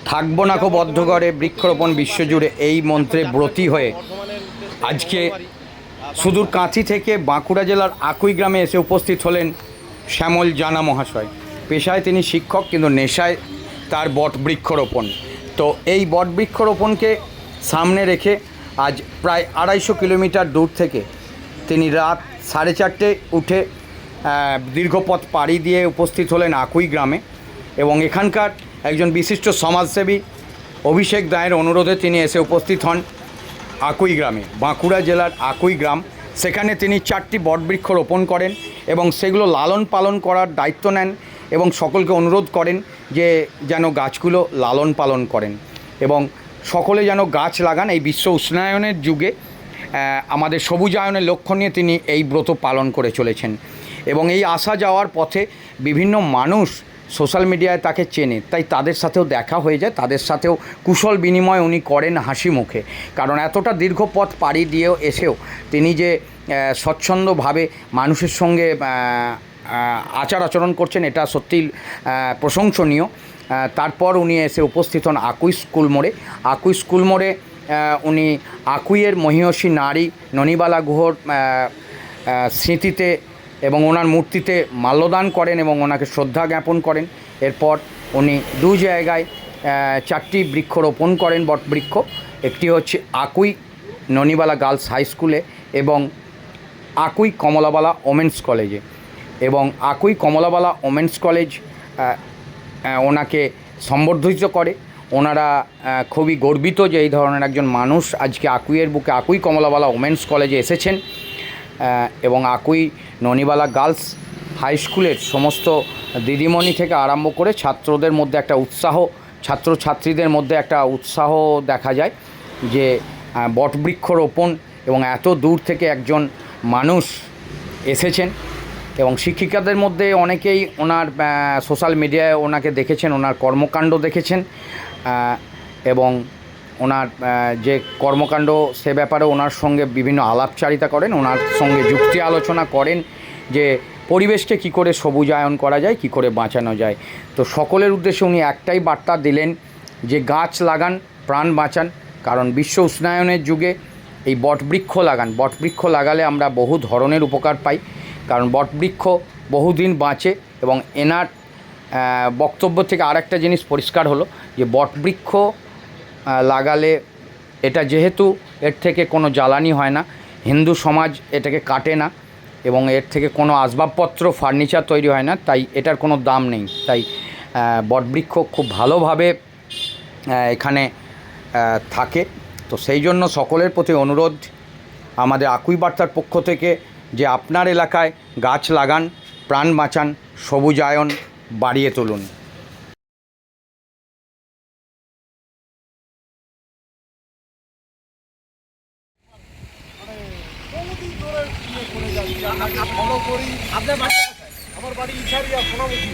থাকবো না কো বদ্ধ করে বৃক্ষরোপণ বিশ্বজুড়ে এই মন্ত্রে ব্রতী হয়ে আজকে সুদূর কাঁথি থেকে বাঁকুড়া জেলার আকুই গ্রামে এসে উপস্থিত হলেন শ্যামল জানা মহাশয়। পেশায় তিনি শিক্ষক, কিন্তু নেশায় তার বট বৃক্ষরোপণ। তো এই বট বৃক্ষরোপণকে সামনে রেখে আজ প্রায় 250 কিলোমিটার দূর থেকে তিনি রাত 4:30 উঠে দীর্ঘ পথ পাড়ি দিয়ে উপস্থিত হলেন আকুই গ্রামে। এবং এখানকার একজন বিশিষ্ট সমাজসেবী অভিষেক দায়ের অনুরোধে তিনি এসে উপস্থিত হন আকুই গ্রামে, বাঁকুড়া জেলার আকুই গ্রাম। সেখানে তিনি 4টি বটবৃক্ষ রোপণ করেন এবং সেগুলো লালন পালন করার দায়িত্ব নেন এবং সকলকে অনুরোধ করেন যে যেন গাছগুলো লালন পালন করেন এবং সকলে যেন গাছ লাগান। এই বিশ্ব উষ্ণায়নের যুগে আমাদের সবুজায়নের লক্ষ্য নিয়ে তিনি এই ব্রত পালন করে চলেছেন এবং এই আসা যাওয়ার পথে বিভিন্ন মানুষ সোশ্যাল মিডিয়ায় তাকে চেনে, তাই তাদের সাথেও দেখা হয়ে যায়, তাদের সাথেও কুশল বিনিময় উনি করেন হাসি মুখে। কারণ এতটা দীর্ঘ পথ পাড়ি দিয়েও এসেও তিনি যে স্বচ্ছন্দভাবে মানুষের সঙ্গে আচার আচরণ করছেন, এটা সত্যিই প্রশংসনীয়। তারপর উনি এসে উপস্থিত হন আকুই স্কুল মোড়ে। আকুই স্কুল মোড়ে উনি আকুইয়ের মহিয়সী নারী ননিবালা গুহর স্মৃতিতে এবং ওনার মূর্তিতে মাল্যদান করেন এবং ওনাকে শ্রদ্ধা জ্ঞাপন করেন। এরপর উনি দু জায়গায় 4টি বৃক্ষ রোপণ করেন বটবৃক্ষ। একটি হচ্ছে আকুই ননিবালা গার্লস হাই স্কুলে এবং আকুই কমলাবালা ওমেন্স কলেজে। এবং আকুই কমলাবালা ওমেন্স কলেজ ওনাকে সম্বর্ধিত করে। ওনারা খুবই গর্বিত যে এই ধরনের একজন মানুষ আজকে আকুইয়ের বুকে আকুই কমলাবালা ওমেন্স কলেজে এসেছেন। এবং আকুই ননিবালা গার্লস হাই স্কুলের সমস্ত দিদিমণি থেকে আরম্ভ করে ছাত্রদের মধ্যে একটা উৎসাহ, ছাত্রছাত্রীদের মধ্যে একটা উৎসাহ দেখা যায় যে বটবৃক্ষ রোপণ এবং এত দূর থেকে একজন মানুষ এসেছেন। এবং শিক্ষিকাদের মধ্যে অনেকেই ওনার সোশ্যাল মিডিয়ায় ওনাকে দেখেছেন, ওনার কর্মকাণ্ড দেখেছেন এবং ওনার যে কর্মকাণ্ড সে ব্যাপারে ওনার সঙ্গে বিভিন্ন আলাপচারিতা করেন, ওনার সঙ্গে যুক্তি আলোচনা করেন যে পরিবেশকে কী করে সবুজায়ন করা যায়, কী করে বাঁচানো যায়। তো সকলের উদ্দেশ্যে উনি একটাই বার্তা দিলেন যে গাছ লাগান, প্রাণ বাঁচান। কারণ বিশ্ব উষ্ণায়নের যুগে এই বটবৃক্ষ লাগান, বটবৃক্ষ লাগালে আমরা বহু ধরনের উপকার পাই। কারণ বটবৃক্ষ বহুদিন বাঁচে এবং এনার বক্তব্য থেকে আরেকটা জিনিস পরিষ্কার হলো যে বটবৃক্ষ লাগালে এটা যেহেতু এর থেকে কোনো জ্বালানি হয় না, হিন্দু সমাজ এটাকে কাটে না এবং এর থেকে কোনো আসবাবপত্র ফার্নিচার তৈরি হয় না, তাই এটার কোনো দাম নেই। তাই বটবৃক্ষ খুব ভালোভাবে এখানে থাকে। তো সেই জন্য সকলের প্রতি অনুরোধ আমাদের আকুই বার্তার পক্ষ থেকে যে আপনার এলাকায় গাছ লাগান, প্রাণ বাঁচান, সবুজায়ন বাড়িয়ে তুলুন। ফলো করি। আপনার বাড়ি কোথায়? আমার বাড়ি ইছারিয়া সোনামুখী।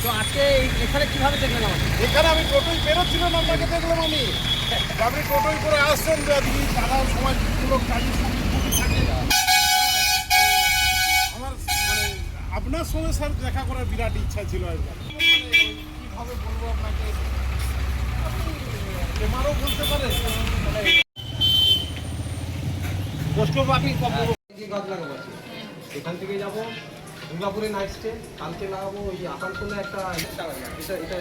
তো আজকে এখানে কীভাবে দেখলেন আমাকে? এখানে আমি টোটোই বেরোচ্ছিলাম, আপনাকে দেখলাম আমি। আপনি টোটোই করে আসছেন যে আজকে তারা সমাজমূলক কাজে থাকে। আমার মানে আপনার সঙ্গে স্যার দেখা করার বিরাট ইচ্ছা ছিল একবার। কীভাবে বলবো আপনাকে, এমারও বলতে পারে কষ্ট পাবি গাছ লাগাবো। এখান থেকে যাবো দুর্গাপুরে নাইট স্টে, কালকে লাগাবো ওই আসানসোলে একটা এটা এটা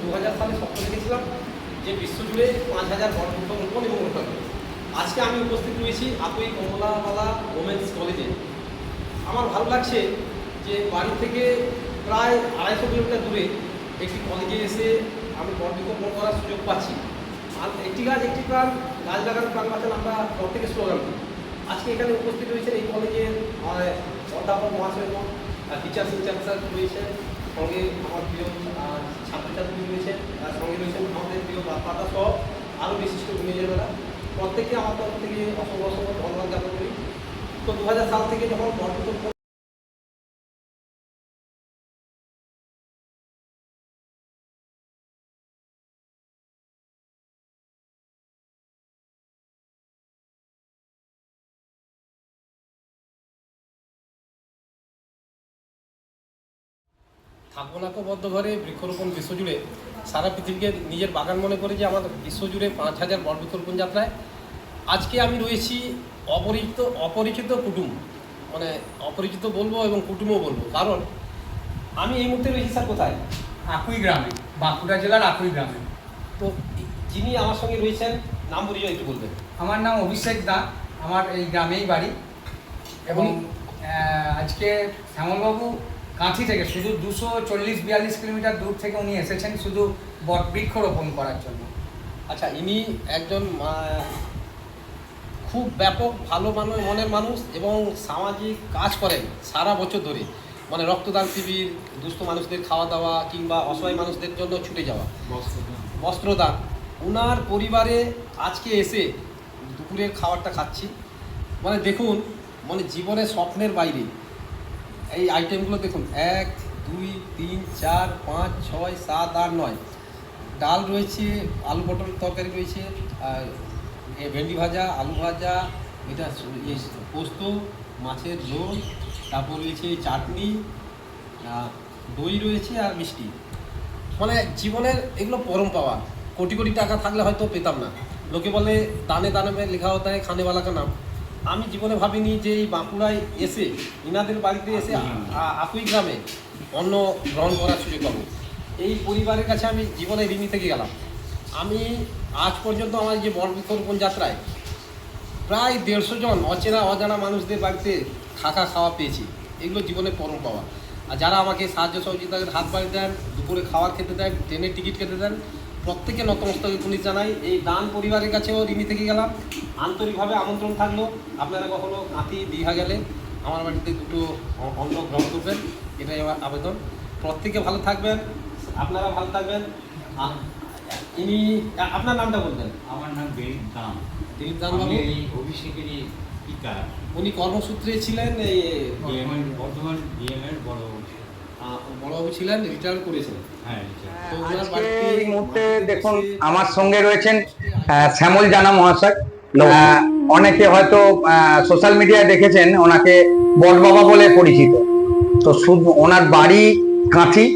2000 সালে স্বপ্ন দেখেছিলাম যে বিশ্বজুড়ে 5000 বর্গফুট রোপণ এবং ওঠানো। আজকে আমি উপস্থিত রয়েছি আকুই কমলাবালা ওমেন্স কলেজে। আমার ভালো লাগছে যে বাড়ি থেকে প্রায় 250 কিলোমিটার দূরে একটি কলেজে এসে আমি বৃক্ষরোপণ করার সুযোগ পাচ্ছি। আর একটি গাছ একটি প্রাণ, গাছ লাগানো প্রাণ বাঁচান আমরা প্রত্যেকে স্লোগান করি। আজকে এখানে উপস্থিত রয়েছে এই কলেজের অধ্যাপক মহাশয়গণ, টিচার্স ইনচার্জ রয়েছেন, সঙ্গে আমার প্রিয় ছাত্রছাত্রী রয়েছেন, তার সঙ্গে রয়েছেন আমাদের প্রিয় বাপ্পাদা সহ আরও বিশিষ্ট গুণীজনেরা। প্রত্যেককে আমার তরফ থেকে অসংখ্য অসংখ্য ধন্যবাদ জ্ঞাপন করি। তো 2000 সাল থেকে যখন বৃক্ষরোপণ থাকবো না বদ্ধ ঘরে বৃক্ষরোপণ বিশ্বজুড়ে সারা পৃথিবীকে নিজের বাগান মনে করে যে আমাদের বিশ্বজুড়ে 5000 বড় বৃক্ষরোপণ যাত্রায় আজকে আমি রয়েছি অপরিচিত কুটুম, মানে অপরিচিত বলবো এবং কুটুমও বলবো, কারণ আমি এই মুহূর্তে রয়েছি স্যার কোথায়? আকুই গ্রামে, বাঁকুড়া জেলার আকুই গ্রামে। তো যিনি আমার সঙ্গে রয়েছেন নাম পরিচয় একটু বলবেন। আমার নাম অভিষেক দা, আমার এই গ্রামেই বাড়ি। এবং আজকে শ্যামলবাবু কাঁথি থেকে শুধু 240-42 কিলোমিটার দূর থেকে উনি এসেছেন শুধু বৃক্ষরোপণ করার জন্য। আচ্ছা, ইনি একজন খুব ব্যাপক ভালো মনের মানুষ এবং সামাজিক কাজ করেন সারা বছর ধরে, মানে রক্তদান শিবির, দুস্থ মানুষদের খাওয়া দাওয়া কিংবা অসহায় মানুষদের জন্য ছুটে যাওয়া, বস্ত্রদান। ওনার পরিবারে আজকে এসে দুপুরের খাবারটা খাচ্ছি, মানে দেখুন, মানে জীবনের স্বপ্নের বাইরে এই আইটেমগুলো দেখুন, 1 2 3 4 5 6 7 8 9 ডাল রয়েছে, আলু পটল তরকারি রয়েছে, আর ভেন্ডি ভাজা, আলু ভাজা, এটা পোস্ত, মাছের ঝোল, তারপর রয়েছে চাটনি, দই রয়েছে আর মিষ্টি। মানে জীবনের এগুলো পরম পাওয়া। কোটি কোটি টাকা থাকলে হয়তো পেতাম না। লোকে বলে দানে দানে में लिखा होता है खाने वाला का नाम। আমি জীবনে ভাবিনি যে এই বাঁকুড়ায় এসে ইনাদের বাড়িতে এসে আকুই গ্রামে অন্ন গ্রহণ করার সুযোগ পাবো। এই পরিবারের কাছে আমি জীবনে ঋণী থেকে গেলাম। আমি আজ পর্যন্ত আমার যে বৃক্ষরোপণ যাত্রায় প্রায় 150 জন অচেনা অজানা মানুষদের বাড়িতে থাকা খাওয়া পেয়েছি। এগুলো জীবনে পরম পাওয়া। আর যারা আমাকে সাহায্য সহযোগিতার হাত বাড়িয়ে দেন, দুপুরে খাবার খেতে দেন, ট্রেনের টিকিট কেটে দেন, প্রত্যেকে নতমস্তকে পুলিশ জানাই। এই দান পরিবারের কাছেও ঋণী থেকে গেলাম। আন্তরিকভাবে আমন্ত্রণ থাকলো, আপনারা কখনো কাঁথি দীঘা গেলে আমার বাড়িতে দুটো অন্ন গ্রহণ করবেন, এটাই আমার আবেদন। প্রত্যেকে ভালো থাকবেন, আপনারা ভালো থাকবেন। ইনি আপনার নামটা বলবেন? আমার নাম দিলীপ দাম। দিলীপ দাম বাবু এই অভিষেকেরই পিতা। উনি কর্মসূত্রে ছিলেন এই বর্ধমান ডিএমের বড়বাবু ছিলেন, রিটায়ার করেছেন। হ্যাঁ, তো ওনার আজকে বাড়িতে এই মুহূর্তে দেখুন আমার সঙ্গে রয়েছেন শ্যামল জানা মহাশয়। অনেকে হয়তো সোশ্যাল মিডিয়ায় দেখেছেন ওনাকে বট বাবা বলে পরিচিত। তো শুধু ওনার বাড়ি কাঁথি,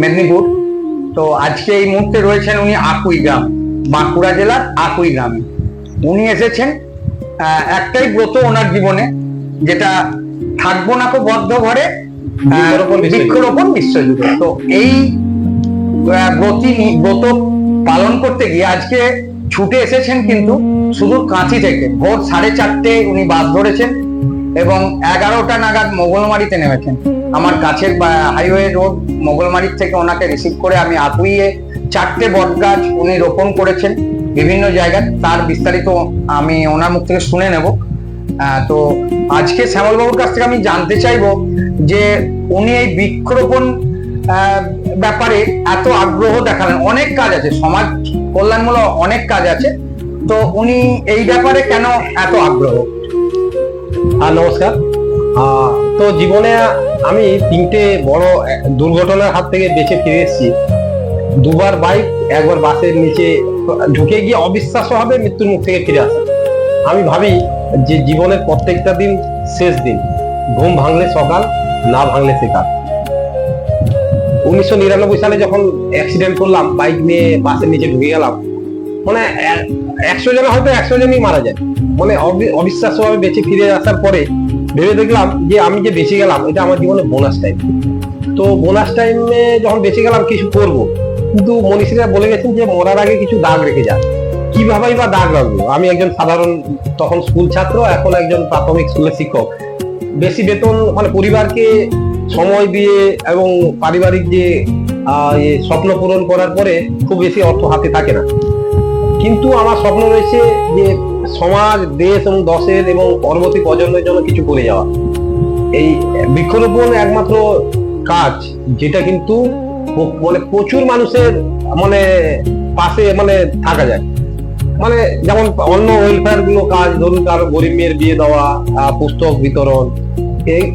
মেদিনীপুর। তো আজকে এই মুহূর্তে রয়েছেন উনি আকুই গ্রাম, বাঁকুড়া জেলার আকুই গ্রামে। উনি এসেছেন একটাই ব্রত ওনার জীবনে, যেটা থাকবো না কো বদ্ধ ঘরে বৃক্ষরোপণ বিশ্বজুড়ে। তো এই ব্রত পালন করতে গিয়ে আজকে ছুটে এসেছেন কিন্তু সুদূর কাঁথি থেকে। ভোর 4:30 উনি বাস ধরেছেন এবং 11টা নাগাদ মোগলমারিতে নেমেছেন। আমার কাছের হাইওয়ে রোড মোগলমারির থেকে ওনাকে রিসিভ করে আমি আকুইয়ে 4টে বট গাছ উনি রোপণ করেছেন বিভিন্ন জায়গায়। তার বিস্তারিত আমি ওনার মুখ থেকে শুনে নেব। তো আজকে শ্যামলবাবুর কাছ থেকে আমি জানতে চাইবো যে উনি এই বৃক্ষরোপণ ব্যাপারে এত আগ্রহ দেখালেন। অনেক কাজ আছে, সমাজ কল্যাণমূলক অনেক কাজ আছে, তো উনি এই ব্যাপারে কেন এত আগ্রহ? নমস্কার। তো জীবনে আমি 3টে বড় দুর্ঘটনার হাত থেকে বেঁচে ফিরে এসেছি। 2বার বাইক, 1বার বাসের নিচে ঢুকে গিয়ে অবিশ্বাস্য ভাবে মৃত্যুর মুখ থেকে ফিরে আসা। আমি ভাবি যে জীবনের প্রত্যেকটা দিন শেষ দিন, ঘুম ভাঙলে সকাল, না ভাঙলে সেকাল। 1999 সালে যখন অ্যাক্সিডেন্ট করলাম, বাইক নিয়ে বাসের নিচে ঢুকে গেলাম, মানে 100 জন হয়তো 100 জনই মারা যায়। মানে অবিশ্বাস্য ভাবে বেঁচে ফিরে আসার পরে ভেবে দেখলাম যে আমি যে বেঁচে গেলাম এটা আমার জীবনে বোনাস টাইপ। তো বোনাস টাইমে যখন বেঁচে গেলাম কিছু করব, কিন্তু মনীষীরা বলে গেছেন যে মরার আগে কিছু দাগ রেখে যা। কিভাবেই বা দাগ রাখবো? আমি একজন সাধারণ তখন স্কুল ছাত্র, এখন একজন প্রাথমিক স্কুলের শিক্ষক। বেশি বেতন মানে পরিবারকে সময় দিয়ে এবং পারিবারিক যে স্বপ্ন পূরণ করার পরে খুব বেশি অর্থ হাতে থাকে না, কিন্তু আমার স্বপ্ন রয়েছে যে সমাজ, দেশ এবং দশের এবং পরবর্তী প্রজন্মের জন্য কিছু করে যাওয়া। এই বৃক্ষরোপণ একমাত্র কাজ যেটা কিন্তু মানে প্রচুর মানুষের মানে পাশে মানে থাকা যায়। মানে যেমন অন্য ওয়েলফেয়ার গুলো কাজ, ধরুন কারো গরিব মেয়ের বিয়ে দেওয়া, পুস্তক বিতরণ,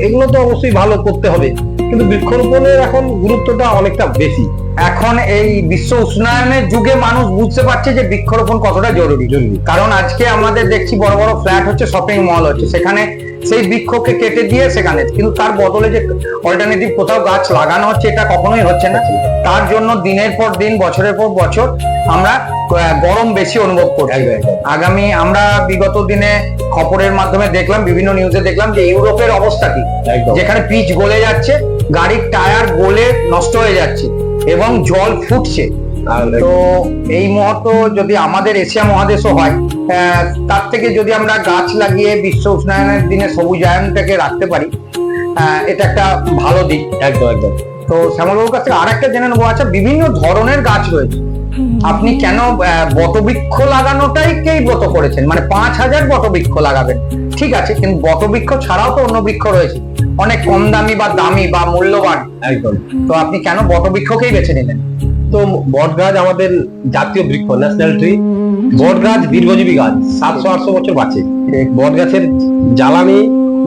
এগুলো তো অবশ্যই ভালো করতে হবে, কিন্তু বৃক্ষরোপণের এখন গুরুত্বটা অনেকটা বেশি। এখন এই বিশ্ব উষ্ণায়নের যুগে মানুষ বুঝতে পারছে যে বৃক্ষরোপণ কতটা জরুরি। কারণ আজকে আমাদের দেখছি বড় বড় ফ্ল্যাট হচ্ছে, শপিং মল হচ্ছে, সেখানে সেই বৃক্ষকে কেটে দিয়ে সেখানে, কিন্তু তার বদলে যে অল্টারনেটিভ কোথাও গাছ লাগানো হচ্ছে এটা কখনোই হচ্ছে না। তার জন্য দিনের পর দিন, বছরের পর বছর আমরা গরম বেশি অনুভব করছি। আগামী আমরা বিগত দিনে খবরের মাধ্যমে দেখলাম, বিভিন্ন নিউজে দেখলাম যে ইউরোপের অবস্থা কি, যেখানে পিচ গলে যাচ্ছে, গাড়ির টায়ার গলে নষ্ট হয়ে যাচ্ছে এবং জল ফুটছে। তো এই মুহূর্ত যদি আমাদের এশিয়া মহাদেশও হয়, তার থেকে যদি আমরা গাছ লাগিয়ে বিশ্ব উষ্ণায়নের দিনে সবুজায়নটাকে রাখতে পারি, এটা একটা ভালো দিক। একদম একদম। তো শ্যামলবাবুর কাছে আর একটা জেনে নেবো, আচ্ছা বিভিন্ন ধরনের গাছ রয়েছে, আপনি কেন বটবৃক্ষ লাগানোটাইকেই ব্রত করেছেন? মানে 5000 বটবৃক্ষ লাগাবেন, ঠিক আছে, কিন্তু বটবৃক্ষ ছাড়াও তো অন্য বৃক্ষ রয়েছে অনেক কম দামি বা দামি বা মূল্যবান। একদম। তো আপনি কেন বটবৃক্ষকেই বেছে নিলেন? তো বট গাছ আমাদের জাতীয় বৃক্ষ, ন্যাশনাল ট্রি। বট গাছ দীর্ঘজীবী গাছ, 700-800 বছর বাঁচে। বট গাছের জ্বালানি,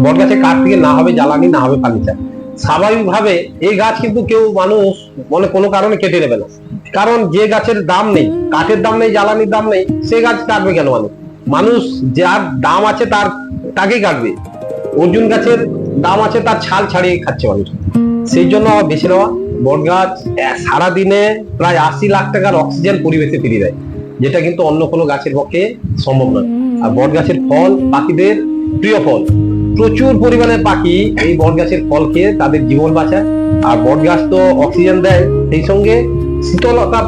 বট গাছের কাঠ থেকে না হবে জ্বালানি, না হবে ফার্নিচার। স্বাভাবিকভাবে এই গাছ কিন্তু কেউ মানুষ মানে কোনো কারণে কেটে নেবে না, কারণ যে গাছের দাম নেই, কাঠের দাম নেই, জ্বালানির দাম নেই, সে গাছ কাটবে কেন? মানুষ যার দাম আছে তাকেই কাটবে। অর্জুন গাছের দাম আছে, তার ছাল ছাড়িয়ে খাচ্ছে মানুষ। সেই জন্য আমার বেছে নেওয়া। বট গাছ সারাদিনে প্রায় 80 লাখ টাকার অক্সিজেন পরিবেশে ফিরিয়ে দেয়, যেটা কিন্তু অন্য কোনো গাছের পক্ষে সম্ভব নয়। আর বট গাছের ফল পাখিদের প্রিয় ফল, প্রচুর পরিমাণে পাখি এই বট গাছের ফল খেয়ে তাদের জীবন বাঁচায়। আর বট গাছ তো অক্সিজেন দেয়, সেই সঙ্গে শীতলতা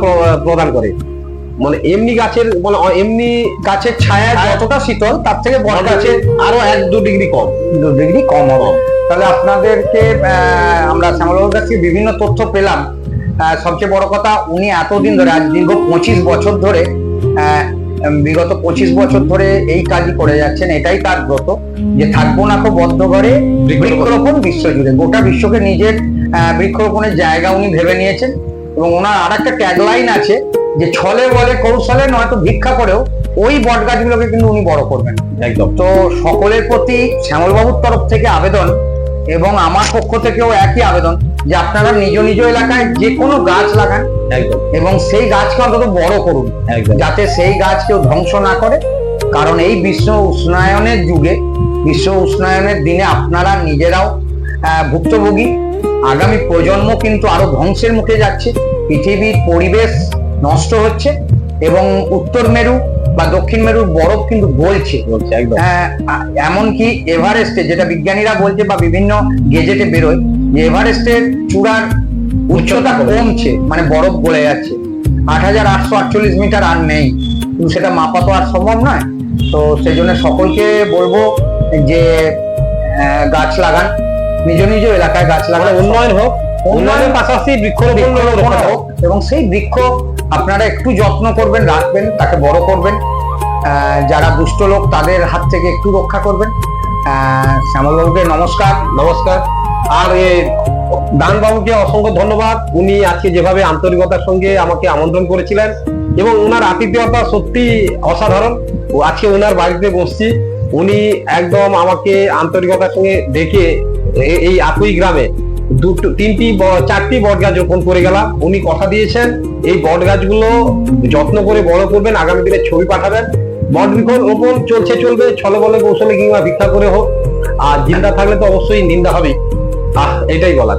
প্রদান করে। মানে এমনি গাছের মানে এমনি গাছের ছায়া যতটা শীতল, তার থেকে বট গাছের আরো 1-2 ডিগ্রি কম, 2 ডিগ্রি কম হবে। তাহলে আপনাদেরকে আমরা শ্যামলবাবুর কাছে বিভিন্ন তথ্য পেলাম। সবচেয়ে বড় কথা, উনি এতদিন ধরে, আজ দীর্ঘ 25 বছর ধরে, বিগত 25 বছর ধরে এই কাজই করে যাচ্ছেন। এটাই তার ব্রত যে থাকবো না খুব বদ্ধ ঘরে, বৃক্ষরোপণ বিশ্বজুড়ে, গোটা বিশ্বকে নিজের বৃক্ষরোপণের জায়গা উনি ভেবে নিয়েছেন। এবং ওনার আর একটা ট্যাগলাইন আছে যে ছলে বলে কৌশলে নয়তো ভিক্ষা করেও ওই বট গাছগুলোকে কিন্তু উনি বড় করবেন। একদম। তো সকলের প্রতি শ্যামলবাবুর তরফ থেকে আবেদন এবং আমার পক্ষ থেকেও একই আবেদন যে আপনারা নিজ নিজ এলাকায় যে কোনো গাছ লাগান, একদম, এবং সেই গাছকে অন্তত বড় করুন, যাতে সেই গাছ কেউ ধ্বংস না করে। কারণ এই বিশ্ব উষ্ণায়নের যুগে, বিশ্ব উষ্ণায়নের দিনে আপনারা নিজেরাও ভুক্তভোগী, আগামী প্রজন্ম কিন্তু আরো ধ্বংসের মুখে যাচ্ছে। পৃথিবীর পরিবেশ নষ্ট হচ্ছে এবং উত্তর মেরু বা দক্ষিণ মেরুর বরফ কিন্তু গলছে। এমনকি এভারেস্টে, যেটা বিজ্ঞানীরা বলছে বা বিভিন্ন গেজেটে বেরোয়, যে এভারেস্টের চূড়ার উচ্চতা কমছে, মানে বরফ গলে যাচ্ছে। 8848 মিটার আর নেই, কিন্তু সেটা মাপা তো আর সম্ভব নয়। তো সেই জন্য সকলকে বলবো যে গাছ লাগান, নিজ নিজ এলাকায় গাছ লাগান, উন্নয়ন হোক, উন্নয়নের পাশাপাশি বৃক্ষরোপণ হোক, এবং সেই বৃক্ষ আপনারা একটু যত্ন করবেন, রাখবেন, তাকে বড় করবেন, যারা দুষ্ট লোক তাদের হাত থেকে একটু রক্ষা করবেন। শ্যামলবাবুকে নমস্কার। নমস্কার। আর দানবাবুকে অসংখ্য ধন্যবাদ, উনি আজকে যেভাবে আন্তরিকতার সঙ্গে আমাকে আমন্ত্রণ করেছিলেন এবং ওনার আতিথেয়তা সত্যি অসাধারণ। আজকে ওনার বাড়িতে বসছি, উনি একদম আমাকে আন্তরিকতার সঙ্গে দেখে এই আকুই গ্রামে 4টি বট গাছ রোপণ করে গেলাম। উনি কথা দিয়েছেন এই বট গাছগুলো যত্ন করে বড় করবেন, আগামী দিনে ছবি পাঠাবেন। বট বৃক্ষ রোপণ চলবে, ছলে বলে কৌশলে কিংবা ভিক্ষা করে হোক। আর জিন্দা থাকলে তো অবশ্যই নিন্দা হবে, এটাই বলার।